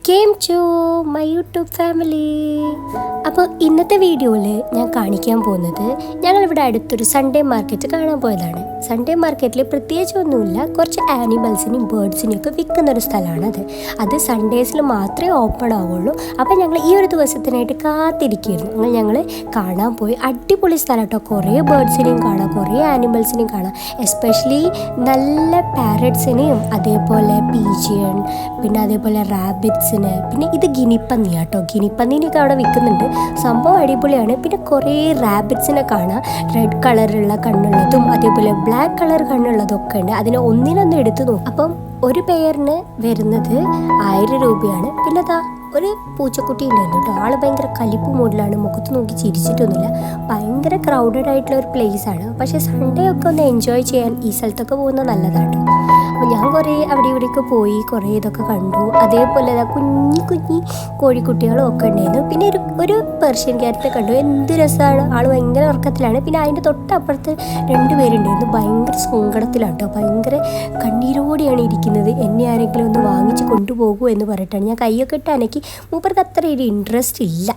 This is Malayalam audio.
Came to my YouTube family. അപ്പോൾ ഇന്നത്തെ വീഡിയോയിൽ ഞാൻ കാണിക്കാൻ പോകുന്നത് ഞങ്ങളിവിടെ അടുത്തൊരു സൺഡേ മാർക്കറ്റ് കാണാൻ പോയതാണ്. സൺഡേ മാർക്കറ്റിൽ പ്രത്യേകിച്ച് ഒന്നുമില്ല, കുറച്ച് ആനിമൽസിനെയും ബേർഡ്സിനെയും ഒക്കെ വിൽക്കുന്നൊരു സ്ഥലമാണത്. അത് സൺഡേസിൽ മാത്രമേ ഓപ്പൺ ആവുള്ളൂ. അപ്പോൾ ഞങ്ങൾ ഈ ഒരു ദിവസത്തിനായിട്ട് കാത്തിരിക്കുകയായിരുന്നു. ഞങ്ങൾ കാണാൻ പോയി. അടിപൊളി സ്ഥലം കേട്ടോ. കുറേ ബേർഡ്സിനെയും കാണാം, കുറേ ആനിമൽസിനെയും കാണാം. എസ്പെഷ്യലി നല്ല പാരറ്റ്സിനെയും അതേപോലെ പീജിയൻ, പിന്നെ അതേപോലെ റാബിറ്റ്സിന്, പിന്നെ ഇത് ഗിനിപ്പന്നി കേട്ടോ. ഗിനിപ്പന്നീനെയൊക്കെ അവിടെ വിൽക്കുന്നുണ്ട്. സംഭവം അടിപൊളിയാണ്. പിന്നെ കുറേ റാബിറ്റ്സിനെ കാണാം. റെഡ് കളറുള്ള കണ്ണുള്ളതും അതേപോലെ ബ്ലാക്ക് കളർ കണ്ണുള്ളതും ഒക്കെ ഉണ്ട്. അതിനെ ഒന്നിനൊന്ന് എടുത്തു നോക്കും. അപ്പം ഒരു പെയറിന് വരുന്നത് 1000 രൂപയാണ്. പിന്നെ അതാ ഒരു പൂച്ചക്കുട്ടി ഉണ്ടായിരുന്നു കേട്ടോ. ആൾ ഭയങ്കര കലിപ്പ് മൂഡിലാണ്, മുഖത്ത് നോക്കി ചിരിച്ചിട്ടൊന്നുമില്ല. ഭയങ്കര ക്രൗഡഡ് ആയിട്ടുള്ള ഒരു പ്ലേസാണ്. പക്ഷേ സൺഡേ ഒക്കെ ഒന്ന് എൻജോയ് ചെയ്യാൻ ഈ സ്ഥലത്തൊക്കെ പോകുന്നത് നല്ലതാണ് കേട്ടോ. അപ്പോൾ ഞാൻ കുറേ അവിടെ ഇവിടെയൊക്കെ പോയി കുറേ ഇതൊക്കെ കണ്ടു. അതേപോലെ കുഞ്ഞി കുഞ്ഞി കോഴിക്കുട്ടികളും ഒക്കെ ഉണ്ടായിരുന്നു. പിന്നെ ഒരു പെർഷ്യൻ ക്യാരറ്റ് കണ്ടു. എന്ത് രസമാണ്. ആൾ ഭയങ്കര ഉറക്കത്തിലാണ്. പിന്നെ അതിൻ്റെ തൊട്ടപ്പുറത്ത് 2 പേരുണ്ടായിരുന്നു. ഭയങ്കര സങ്കടത്തിലാണ് കേട്ടോ. ഭയങ്കര കണ്ണീരോടെയാണ് ഇരിക്കുന്നത്. എന്നെ ആരെങ്കിലും ഒന്ന് വാങ്ങിച്ച് കൊണ്ടുപോകുമോ എന്ന് പറഞ്ഞിട്ടാണ്. ഞാൻ കൈയൊക്കെ ഇട്ട് അനക്കി. മൂപ്പർക്ക് അത്ര ഒരു ഇൻട്രസ്റ്റ് ഇല്ല.